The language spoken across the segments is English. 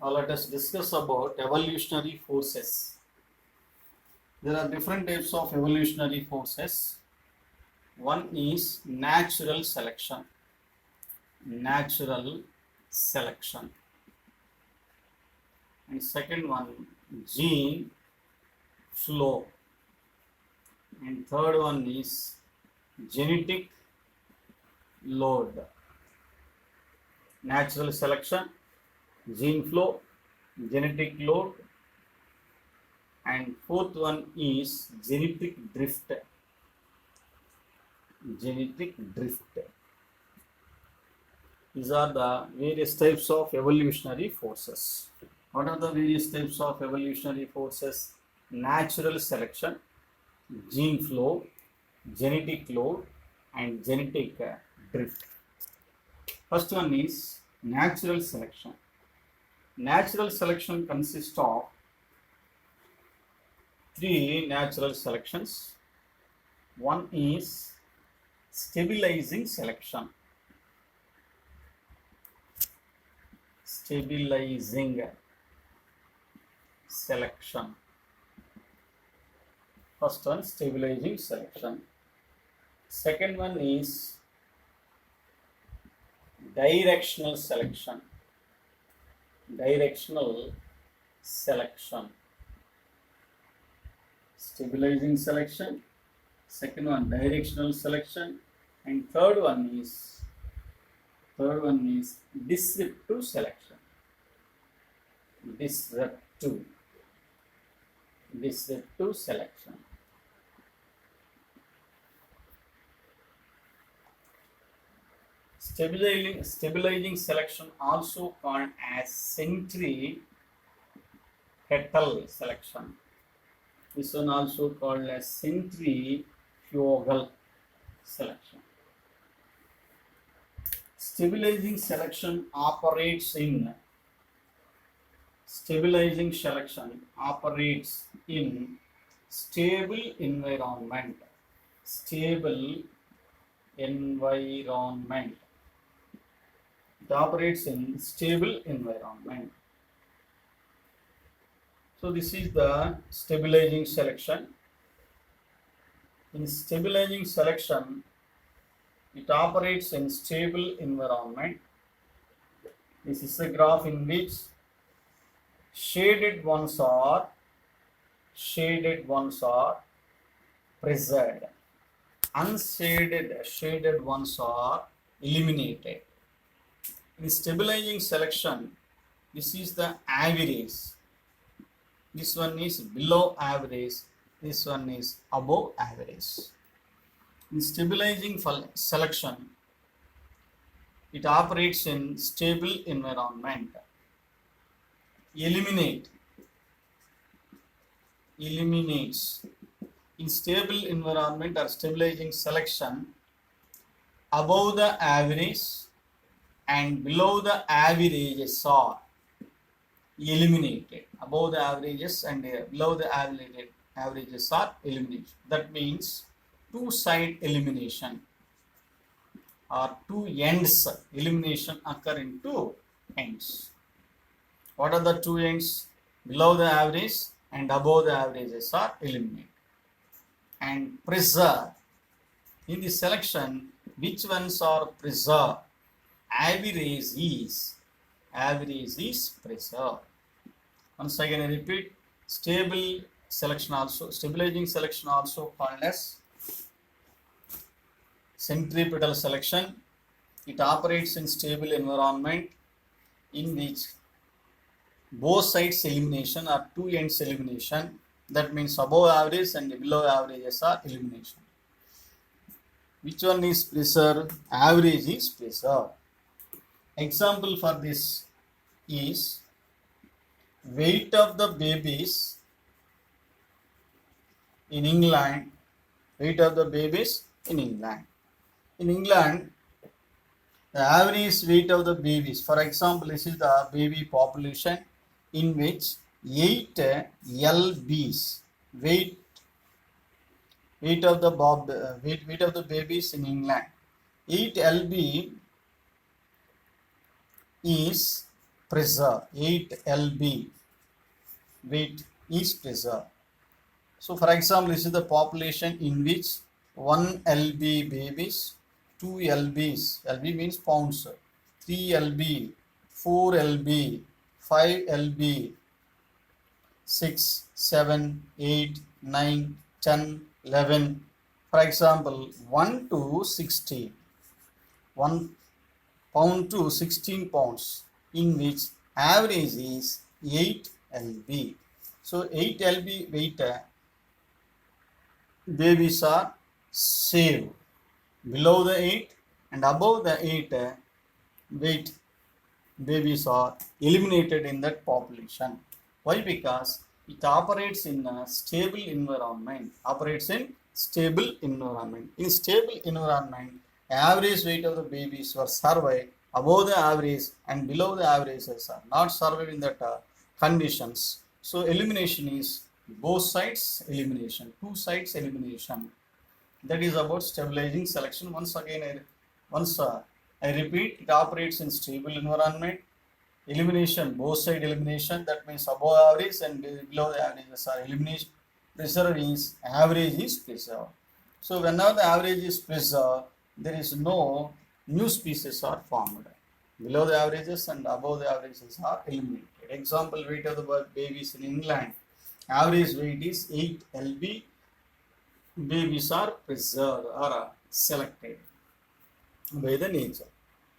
Now let us discuss about evolutionary forces. There are different types of evolutionary forces. One is natural selection. Natural selection. And second one, gene flow. And third one is genetic load. Natural selection, gene flow, genetic load, and fourth one is genetic drift. Genetic drift. These are the various types of evolutionary forces. What are the various types of evolutionary forces? Natural selection, gene flow, genetic load, and genetic drift. First one is natural selection. Natural selection consists of three natural selections. One is stabilizing selection. Stabilizing selection. First one, stabilizing selection. Second one is directional selection. Directional selection. Stabilizing selection. Second one, directional selection. And third one is disruptive selection. Disruptive selection. Stabilizing selection, also called as centripetal selection. This one also called as centrifugal selection. Stabilizing selection operates in stable environment. Stable environment. It operates in stable environment. So this is the stabilizing selection. In stabilizing selection, it operates in stable environment. This is a graph in which shaded ones are preserved. Shaded ones are eliminated. In stabilizing selection, this is the average. This one is below average. This one is above average. In stabilizing selection, it operates in stable environment. Eliminates in stable environment or stabilizing selection, above the average and below the averages are eliminated. Above the averages and below the averages are eliminated. That means two-side elimination or two ends. Elimination occur in two ends. What are the two ends? Below the average and above the averages are eliminated. And preserve. In the selection, which ones are preserved? Average is preserved. Once again I repeat, stabilizing selection also called as centripetal selection. It operates in stable environment in which both sides elimination or two ends elimination. That means above average and below averages are elimination. Which one is preserved? Average is preserved. Example for this is weight of the babies in England. Weight of the babies in England. In England, the average weight of the babies, for example, this is the baby population in which 8 lbs weight of the babies in England. 8 lb is preserved. 8 lb weight is preserved. So for example, this is the population in which 1 lb babies, 2 lbs, lb means pounds, 3 lb, 4 lb, 5 lb, 6, 7, 8, 9, 10, 11. For example, 1 to 16, 1 pound to 16 pounds, in which average is 8 lb. So 8 lb weight babies are saved. Below the 8 and above the 8 weight babies are eliminated in that population. Why? Because it operates in a stable environment. Operates in stable environment. In stable environment, average weight of the babies were survived above the average and below the averages are not survived in that conditions. So elimination is both sides elimination, two sides elimination. That is about stabilizing selection. Once again, I repeat, it operates in stable environment. Elimination, both side elimination, that means above average and below the averages are elimination. Preserved is average is preserved. So whenever the average is preserved, there is no new species are formed. Below the averages and above the averages are eliminated. Example, weight of the babies in England. Average weight is 8 lb. Babies are preserved or selected by the nature.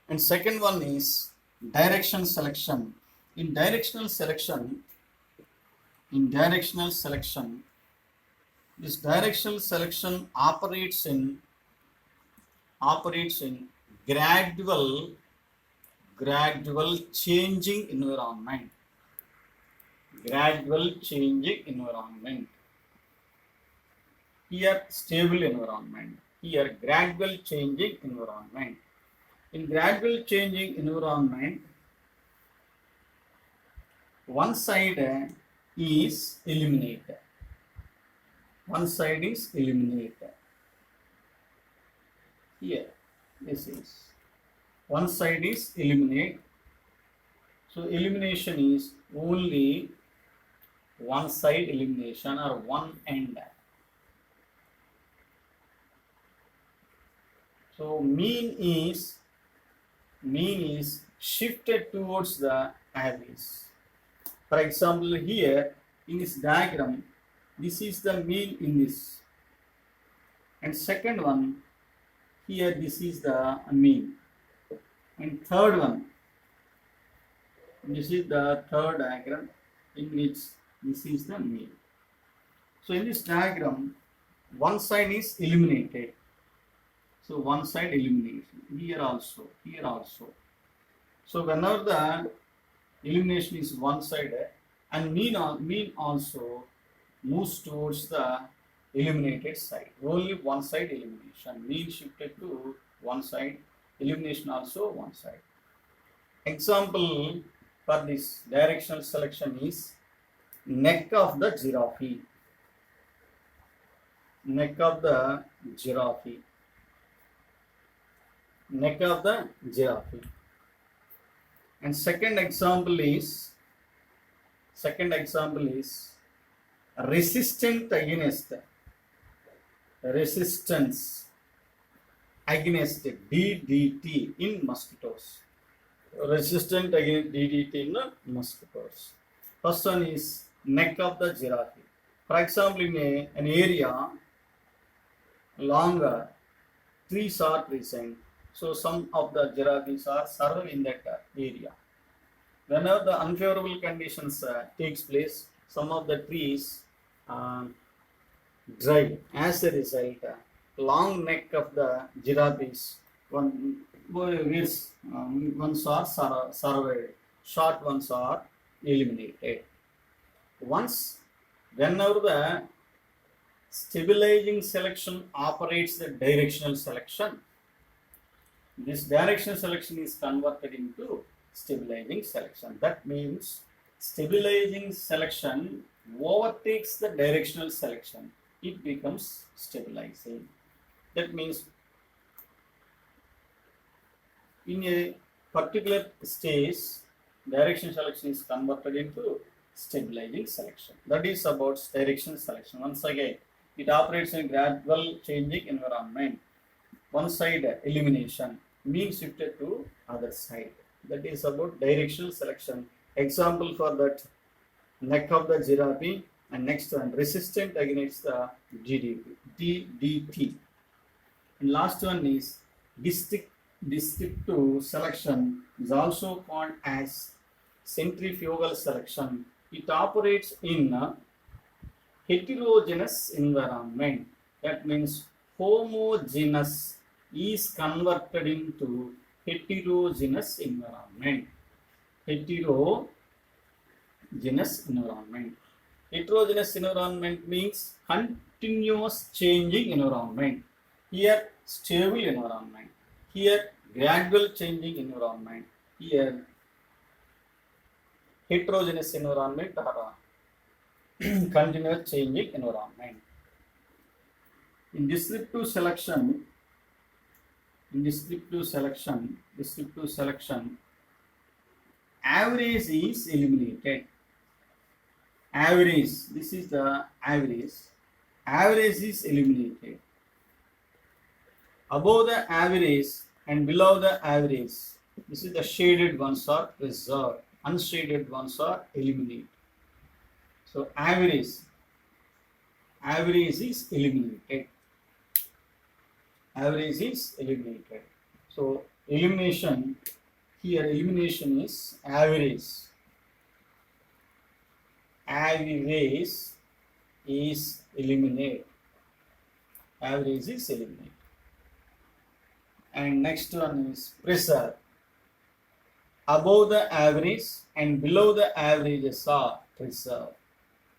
And second one is direction selection. In directional selection, this directional selection operates in gradual changing environment. Gradual changing environment. Here stable environment. Here gradual changing environment. In gradual changing environment, one side is eliminated. One side is eliminated. Here, this is. One side is eliminated. So elimination is only one side elimination or one end. So mean is shifted towards the average. For example, here in this diagram, this is the mean in this, and second one here, this is the mean, and third one, this is the third diagram in which this is the mean. So in this diagram, one side is eliminated. So one side elimination, here also. So whenever the elimination is one sided and mean also moves towards the eliminated side. Only one side elimination. Mean shifted to one side, elimination also one side. Example for this directional selection is neck of the giraffe. Neck of the giraffe. Neck of the giraffe. And second example is resistance against DDT in mosquitoes. Resistant against DDT in mosquitoes. First one is neck of the giraffe. For example, in an area longer, trees are present. So some of the giraffes are survived in that area. Whenever the unfavorable conditions takes place, some of the trees dry. As a result, long neck of the giraffes, ones are survived, short ones are eliminated. Whenever the stabilizing selection operates the directional selection, this directional selection is converted into stabilizing selection. That means stabilizing selection overtakes the directional selection. It becomes stabilizing. That means in a particular stage, direction selection is converted into stabilizing selection. That is about direction selection. Once again, it operates in gradual changing environment. One side elimination means shifted to other side. That is about directional selection. Example for that, neck of the giraffe, and next one resistant against the DDT. And last one is descriptive selection is also called as centrifugal selection. It operates in a heterogeneous environment. That means homogeneous is converted into heterogeneous environment. Heterogeneous environment. Heterogeneous environment means continuous changing environment. Here stable environment. Here gradual changing environment. Here heterogeneous environment or continuous changing environment. In descriptive selection, average is eliminated. Average, this is the average. Average is eliminated. Above the average and below the average, this is the shaded ones are preserved. Unshaded ones are eliminated. So average is eliminated. Average is eliminated. So elimination, here elimination is average. Average is eliminated. Average is eliminated. And next one is preserve. Above the average and below the averages are preserved.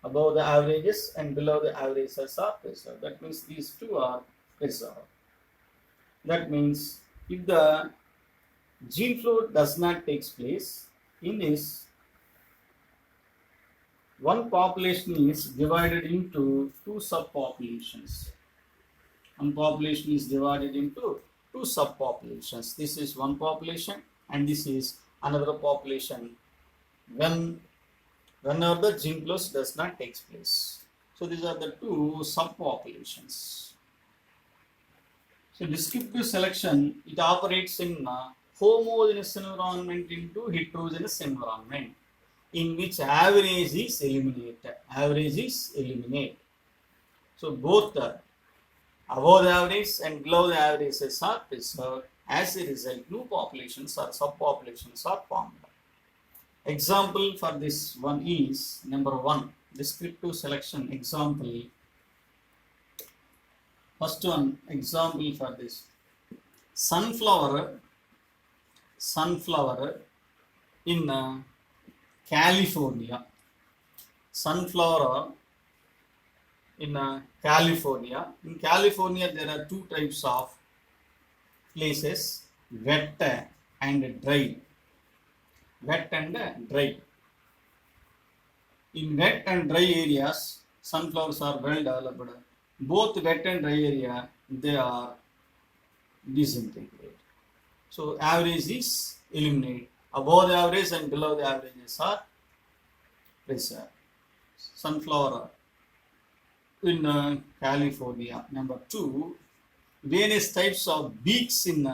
Above the averages and below the averages are preserved. That means these two are preserved. That means if the gene flow does not take place, in this one population is divided into two subpopulations. One population is divided into two subpopulations. This is one population and this is another population whenever the gene flow does not take place. So these are the two subpopulations. So descriptive selection, it operates in a homogeneous environment into heterogeneous environment in which average is eliminated. Average is eliminated. So both the above the average and below the averages are preserved. As a result, new populations or subpopulations are formed. Example for this one is number 1, descriptive selection example. First one, example for this. Sunflower in California. Sunflower in California. In California, there are two types of places, wet and dry. Wet and dry. In wet and dry areas, sunflowers are well developed. Both wet and dry area, they are disintegrated. So average is eliminated. Above the average and below the averages are preserved. Sunflower in California. Number 2, various types of beaks in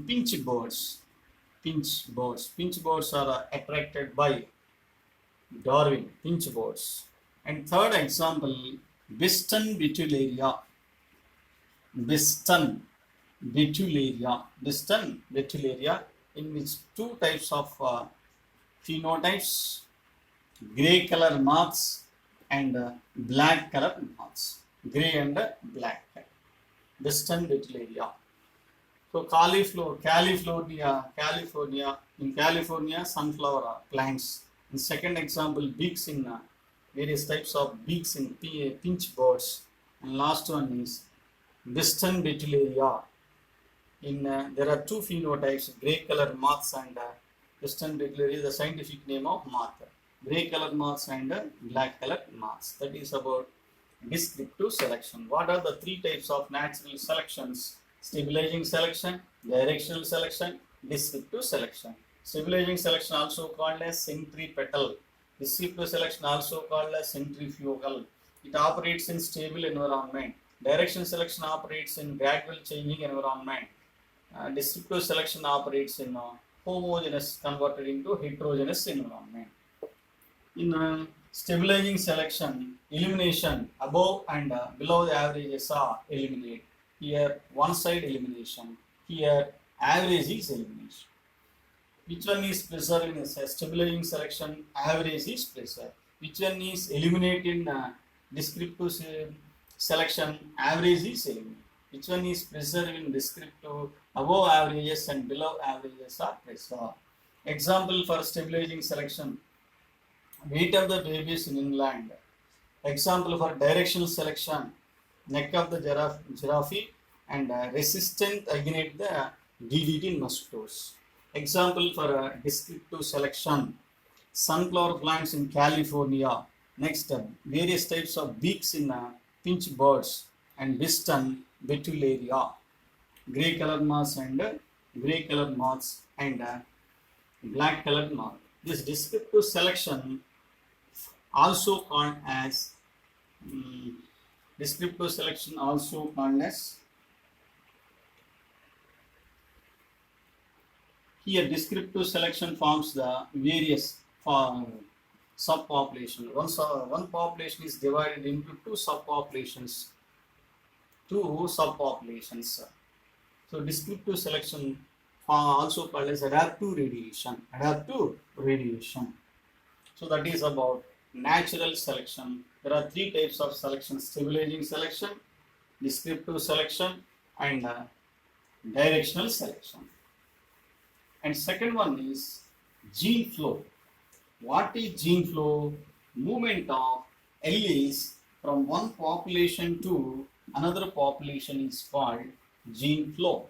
pinch birds. Pinch birds are attracted by Darwin. Pinch birds. And third example, Western Betullaria. Western Betullaria, in which two types of phenotypes, grey color moths and black color moths. Grey and black. Western Betullaria. So California, in California, sunflower plants. In second example, beaks in various types of beaks in pinch birds. And last one is Western Betullaria. There are two phenotypes, grey color moths and Western Betullaria is the scientific name of moth. Grey color moths and black color moths. That is about descriptive selection. What are the three types of natural selections? Stabilizing selection, directional selection, descriptive selection. Stabilizing selection also called as centripetal. Descriptive selection also called as centrifugal. It operates in stable environment. Direction selection operates in gradual changing environment. Descriptive selection operates in homogeneous converted into heterogeneous environment. In stabilizing selection, elimination above and below the averages are eliminated. Here one side elimination. Here average is elimination. Which one is preserved in a stabilizing selection? Average is preserved. Which one is eliminated in descriptive selection? Average is eliminated. Which one is preserved in descriptive? Above averages and below averages are preserved. Example for stabilizing selection: weight of the babies in England. Example for directional selection: neck of the giraffe and resistant against the DDT mosquitoes. Example for descriptive selection: sunflower plants in California. Next, various types of beaks in finch birds and Western Betullaria. Grey colored moths and black colored moth. This descriptive selection also called as descriptive selection also called as here descriptive selection forms the various subpopulation. One population is divided into two subpopulations. So descriptive selection also called as adaptive radiation. So that is about natural selection. There are three types of selection: stabilizing selection, descriptive selection, and directional selection. And second one is gene flow. What is gene flow? Movement of alleles from one population to another population is called gene flow.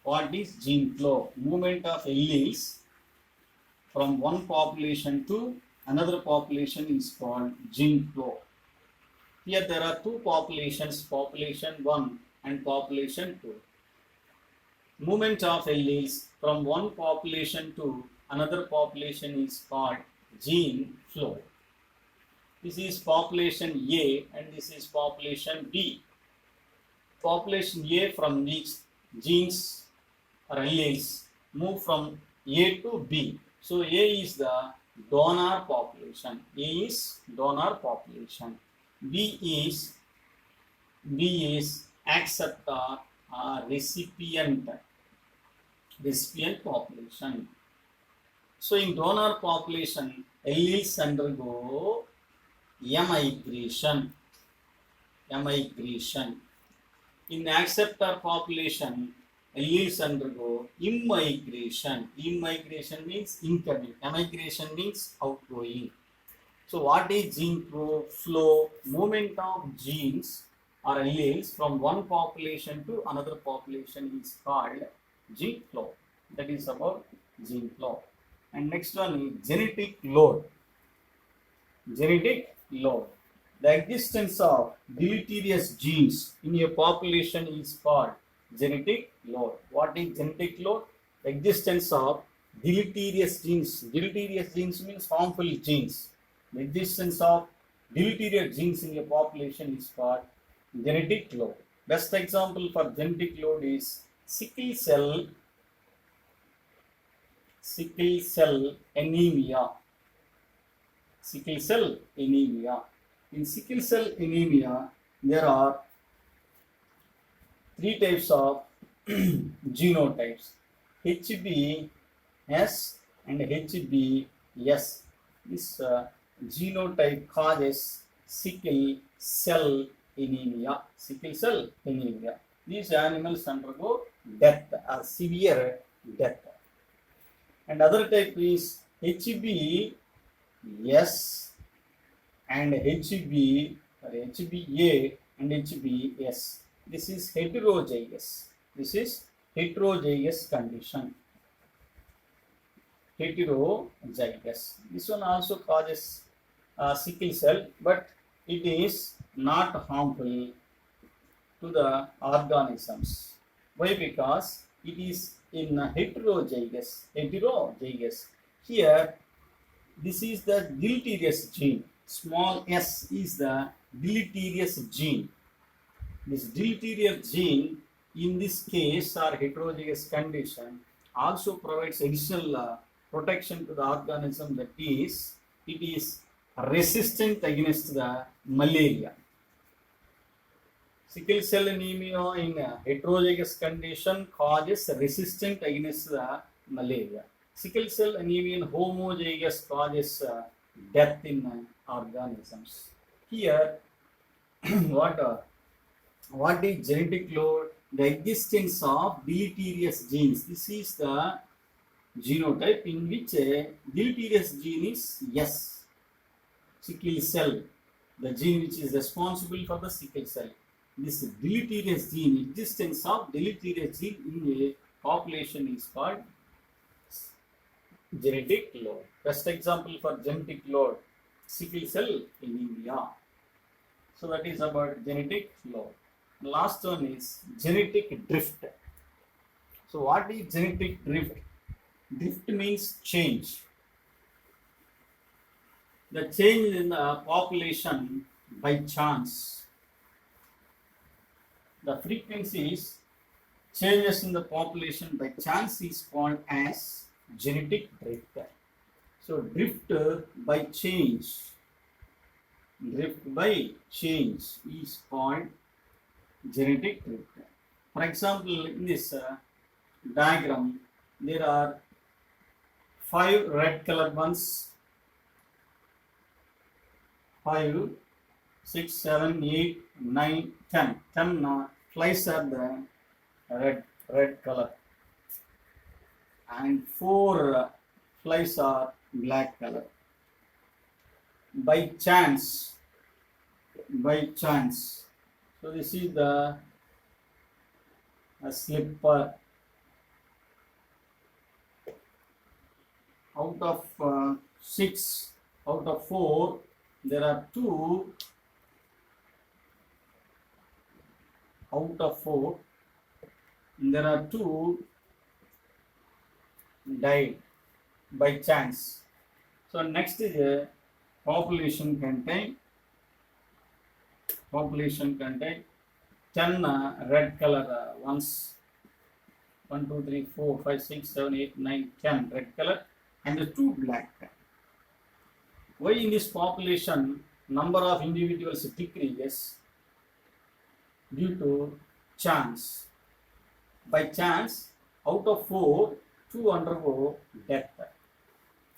What is gene flow? Movement of alleles from one population to another population is called gene flow. Here there are two populations, population 1 and population 2. Movement of alleles from one population to another population is called gene flow. This is population A and this is population B. Population A, from which genes or alleles move from A to B. So A is the donor population. B is acceptor or recipient population. So in donor population, alleles undergo emigration. In acceptor population, alleles undergo immigration. Immigration means incoming. Emigration means outgoing. So what is gene flow? Movement of genes or alleles from one population to another population is called gene flow. That is about gene flow. And next one is genetic load. The existence of deleterious genes in a population is called genetic load. What is genetic load? The existence of deleterious genes. Deleterious genes means harmful genes. The existence of deleterious genes in a population is called genetic load. Best example for genetic load is sickle cell anemia. In sickle cell anemia, there are three types of genotypes: HbS and HbS. This genotype causes sickle cell anemia. These animals undergo death, or severe death. And other type is HbS and HbA and HbS. This is heterozygous. Condition. This one also causes sickle cell, but it is not harmful to the organisms. Why? Because it is in heterozygous. Here, this is the deleterious gene. Small s is the deleterious gene. This deleterious gene, in this case or heterozygous condition, also provides additional protection to the organism, that is, it is resistant against the malaria. Sickle cell anemia in heterozygous condition causes resistance against the malaria. Sickle cell anemia in homozygous causes death in organisms. Here, what is genetic load? The existence of deleterious genes. This is the genotype in which a deleterious gene is S. Sickle cell, the gene which is responsible for the sickle cell. This deleterious gene, existence of deleterious gene in a population is called genetic load. Best example for genetic load, sickle cell anemia. So that is about genetic load. Last one is genetic drift. So what is genetic drift? Drift means change. The change in the population by chance. The frequencies changes in the population by chance is called as genetic drift. So drift by change is called genetic drift. For example, in this diagram, there are 5 red colored ones, 5, 6, 7, 8, 9, 10. 10 flies are the red color, and 4 flies are black color. By chance. So this is the slipper. Out of 6, out of 4, there are 2. Out of 4, there are 2 died by chance. So next is a population contain 10 red color ones. 1, 2, 3, 4, 5, 6, 7, 8, 9, 10 red color and 2 black. Why in this population number of individuals decreases? Due to chance. By chance, out of 4, 2 undergo death.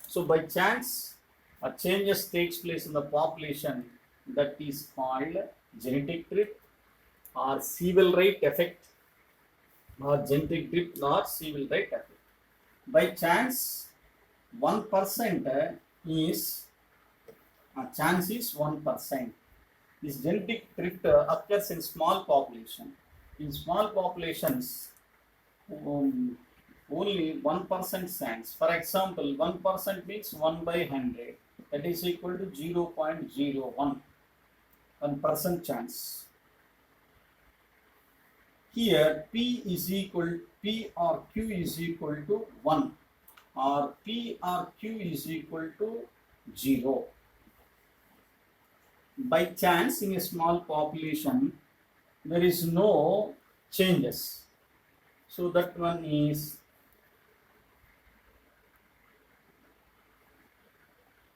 So by chance, a changes takes place in the population, that is called genetic drift or civil right effect, or genetic drift or civil right effect. By chance, 1% is chance is 1%. This genetic drift occurs in small population. In small populations, only 1% chance. For example, 1% means 1 by 100. That is equal to 0.01. 1% chance. Here P or Q is equal to 1, or P or Q is equal to 0. By chance, in a small population, there is no changes. So that one is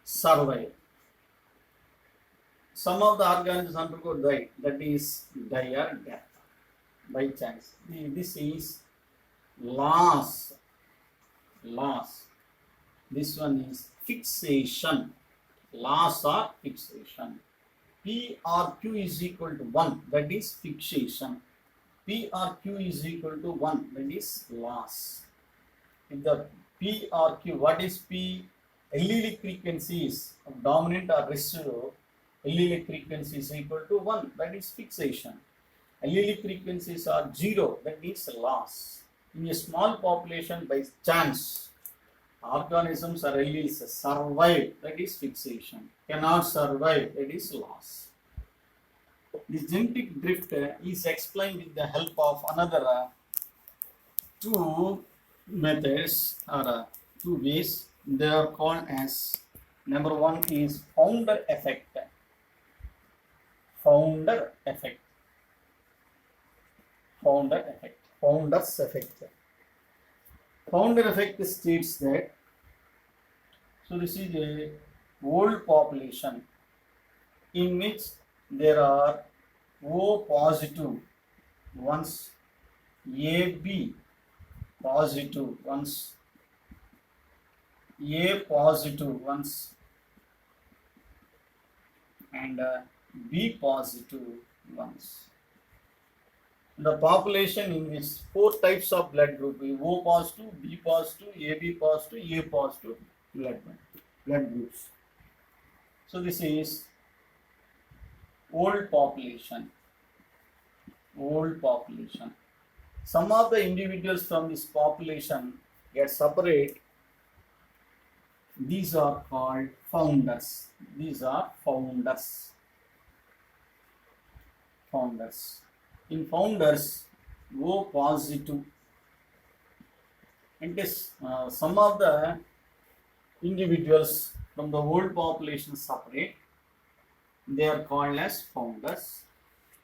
survive. Some of the organisms undergo die, that is die or death by chance. This is loss. This one is fixation. Loss or fixation. P or Q is equal to 1, that is fixation. P or Q is equal to 1, that is loss. If the P or Q, what is P? Allelic frequencies of dominant or recessive. Allelic frequency is equal to 1, that is fixation. Allelic frequencies are 0, that is loss. In a small population, by chance, organisms or alleles survive, that is fixation. Cannot survive, that is loss. This genetic drift is explained with the help of another 2 methods are two ways. They are called as, number one is founder effect. Founder effect. Founder effect. Founder's effect. Founder effect states that, so this is a old population in which there are O positive ones, AB positive ones, A positive ones, and B positive ones. The population in which four types of blood group, O positive, B positive, AB positive, A positive blood groups. So this is old population. Old population. Some of the individuals from this population get separate. These are called founders. These are founders. Founders. In founders, O positive. And this, some of the individuals from the old population separate. They are called as founders.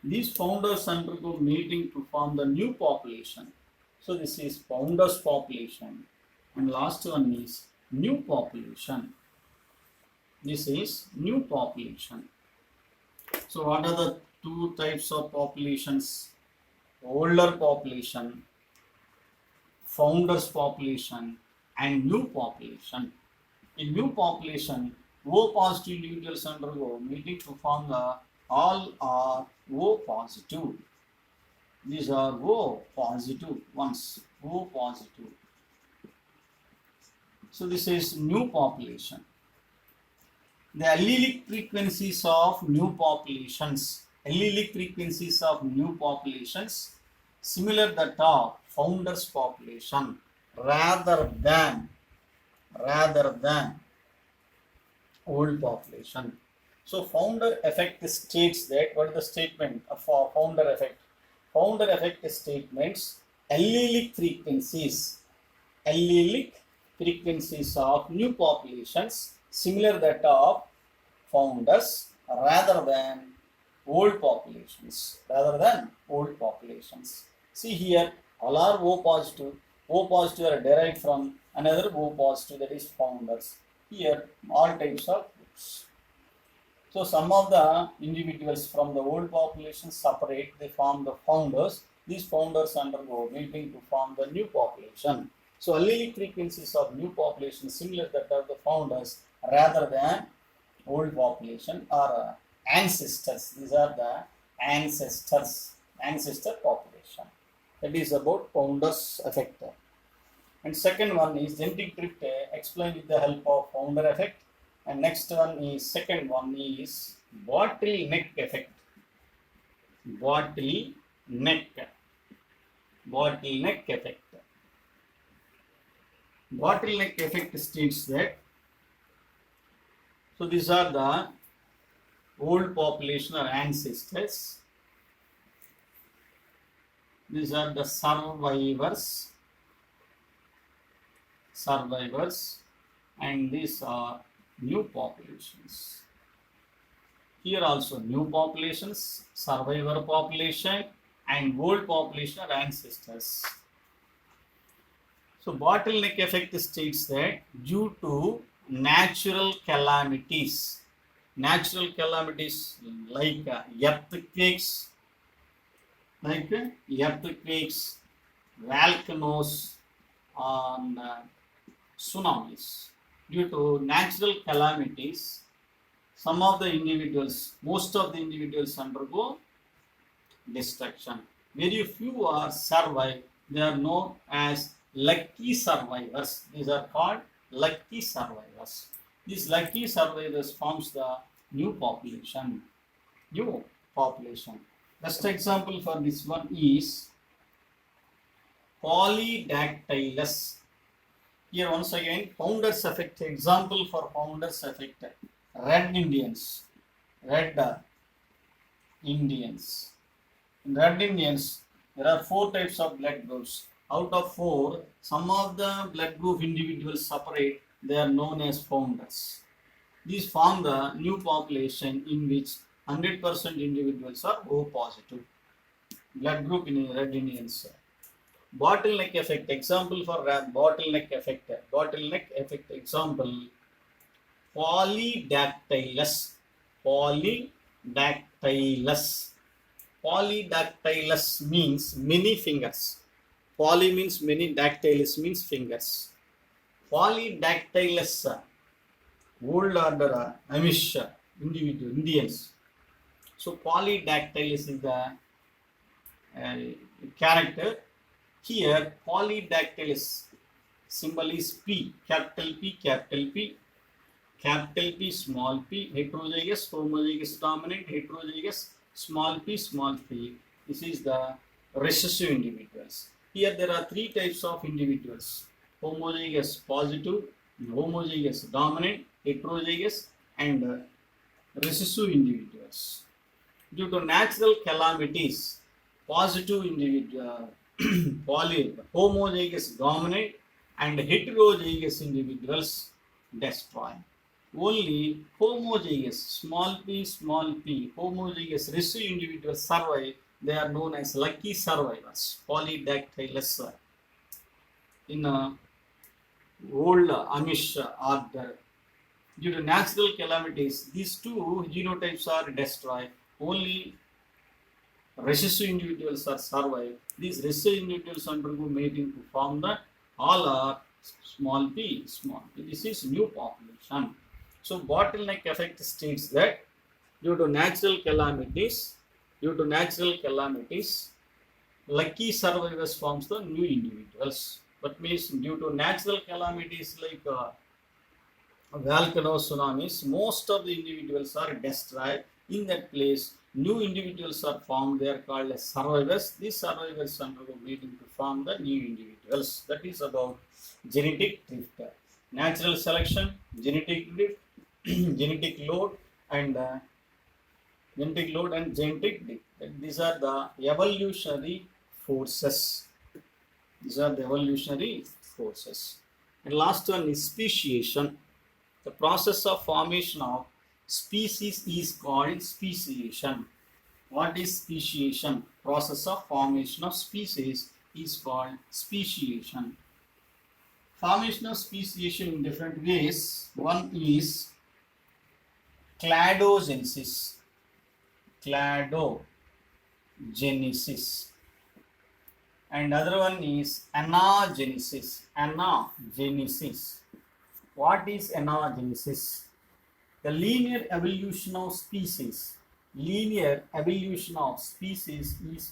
These founders undergo mating to form the new population. So this is founders population. And last one is new population. This is new population. So what are the two types of populations? Older population, founders population, and new population. In new population, O positive individuals undergo mating to form the all are O positive. These are O positive ones. O positive. So this is new population. The allelic frequencies of new populations. Allelic frequencies of new populations similar that of founders population rather than old population. So founder effect states that, what is the statement of founder effect? Founder effect statements allelic frequencies of new populations similar that of founders rather than old populations. See here, all are O positive. O positive are derived from another O positive, that is founders. Here all types of groups. So some of the individuals from the old population separate, they form the founders. These founders undergo mating to form the new population. So allelic frequencies of new population similar that of the founders rather than old population are ancestors. These are the ancestor population. That is about founders effect. And second one is genetic drift explained with the help of founder effect. And next one is, second one is bottleneck effect. Bottleneck effect. Bottleneck effect states that, so these are the old population or ancestors. These are the survivors, and these are new populations. Here also new populations, survivor population, and old population are ancestors. So bottleneck effect states that due to natural calamities like earthquakes, volcanoes, and tsunamis. Due to natural calamities, some of the individuals, most of the individuals undergo destruction. Very few are survived. They are known as lucky survivors. These are called lucky survivors. These lucky survivors forms the new population. Best example for this one is Polydactylus. Here once again, founders effect. Example for founders effect: Red Indians. In Red Indians, there are four types of blood groups: Out of 4, some of the blood group individuals separate, they are known as founders. These form the new population in which 100% individuals are O positive. Blood group in red Indian cell. Bottleneck effect, example for bottleneck effect. Bottleneck effect example, polydactylus. Polydactylus. Polydactylus means many fingers. Poly means many, dactylus means fingers. Polydactylus, old order Amish individual Indians. So polydactylus is the character. Here polydactylus symbol is P, capital P, capital P, capital P, small p, heterozygous, homozygous dominant, heterozygous, small p, small p. This is the recessive individuals. Here there are 3 types of individuals: homozygous positive, homozygous dominant, heterozygous, and recessive individuals. Due to natural calamities, positive individual, homozygous dominant and heterozygous individuals destroy. Only homozygous, small p, homozygous recessive individuals survive. They are known as lucky survivors, polydactylus. In old Amish order, due to natural calamities, these 2 genotypes are destroyed. Only recessive individuals are survive. These recessive individuals undergo mating to form the all are small p, small p. This is new population. So bottleneck effect states that due to natural calamities, lucky survivors forms the new individuals. That means due to natural calamities like volcanoes, tsunamis, most of the individuals are destroyed. In that place, new individuals are formed. They are called as survivors. These survivors undergo mating to form the new individuals. That is about genetic drift. Natural selection, genetic drift, genetic load, and genetic drift. These are the evolutionary forces. And last one is speciation. The process of formation of species is called speciation. What is speciation? Process of formation of species is called speciation. Formation of speciation in different ways. One is cladogenesis. And other one is anagenesis. What is anagenesis? The linear evolution of species. Is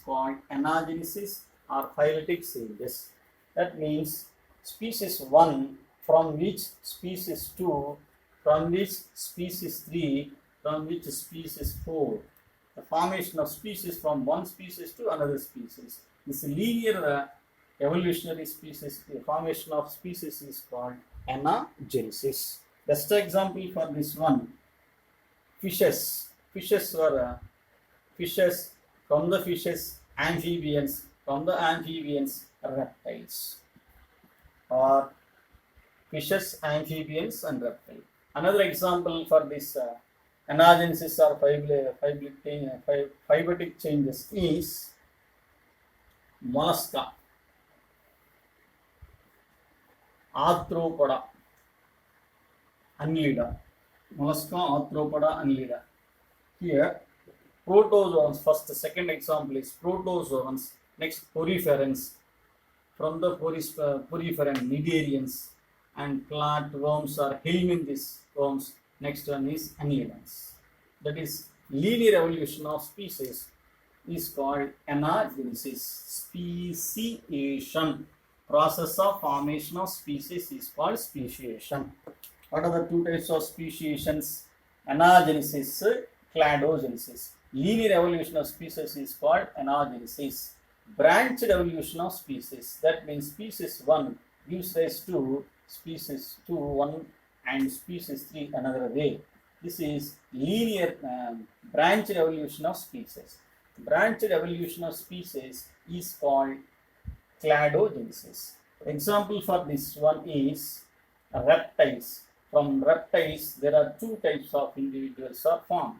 called anagenesis or phyletic changes. That means species 1 from which species 2, from which species 3, from which species 4. The formation of species from one species to another species. This linear evolutionary species, the formation of species is called anagenesis. Best example for this one, fishes. Fishes were fishes, from the fishes, amphibians, from the amphibians, reptiles. Or fishes, amphibians, and reptiles. Another example for this anagenesis or phyletic changes is mollusca, arthropoda, Annelida. Mollusca, arthropoda, Annelida. Here, protozoans. First, the second example is protozoans. Next, poriferans. From the poriferan, cnidarians and flatworms or helminthes worms. Next one is annelidans. That is linear evolution of species is called anagenesis. Speciation. Process of formation of species is called speciation. What are the 2 types of speciations? Anagenesis, cladogenesis. Linear evolution of species is called anagenesis. Branched evolution of species. That means species 1 gives rise to species 2 one and species 3 another way. This is linear branched evolution of species. Branched evolution of species is called cladogenesis. Example for this one is reptiles. From reptiles, there are two types of individuals are formed.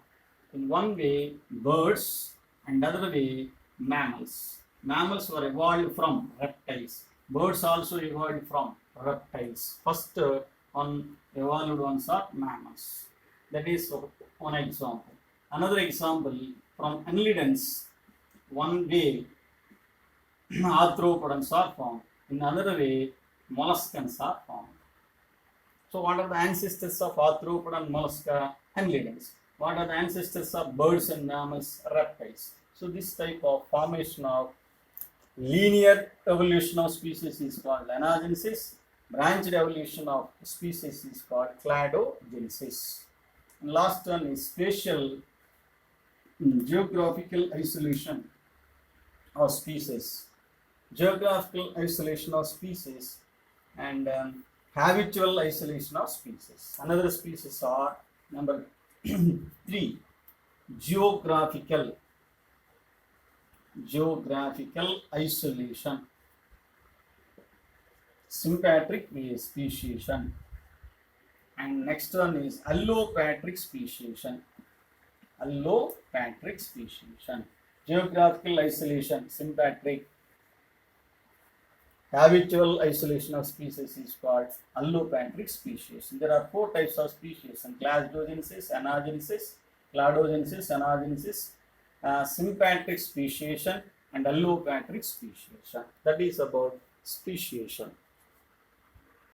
In one way, birds, and other way, mammals. Mammals were evolved from reptiles. Birds also evolved from reptiles. First one evolved ones are mammals. That is one example. Another example from annelidans. One way, arthropods are formed. In another way, molluscans are formed. So, what are the ancestors of arthropod and mollusca? Annelidans. What are the ancestors of birds and mammals? Reptiles. So, this type of formation of linear evolution of species is called anagenesis. Branched evolution of species is called cladogenesis. And last one is spatial geographical isolation of species. Geographical isolation of species and habitual isolation of species. Another species are number 3, geographical isolation, sympatric speciation, and next one is allopatric speciation. Geographical isolation, sympatric. Habitual isolation of species is called allopatric speciation. There are 4 types of species: cladogenesis, anagenesis, cladogenesis, sympatric speciation, and allopatric speciation. That is about speciation.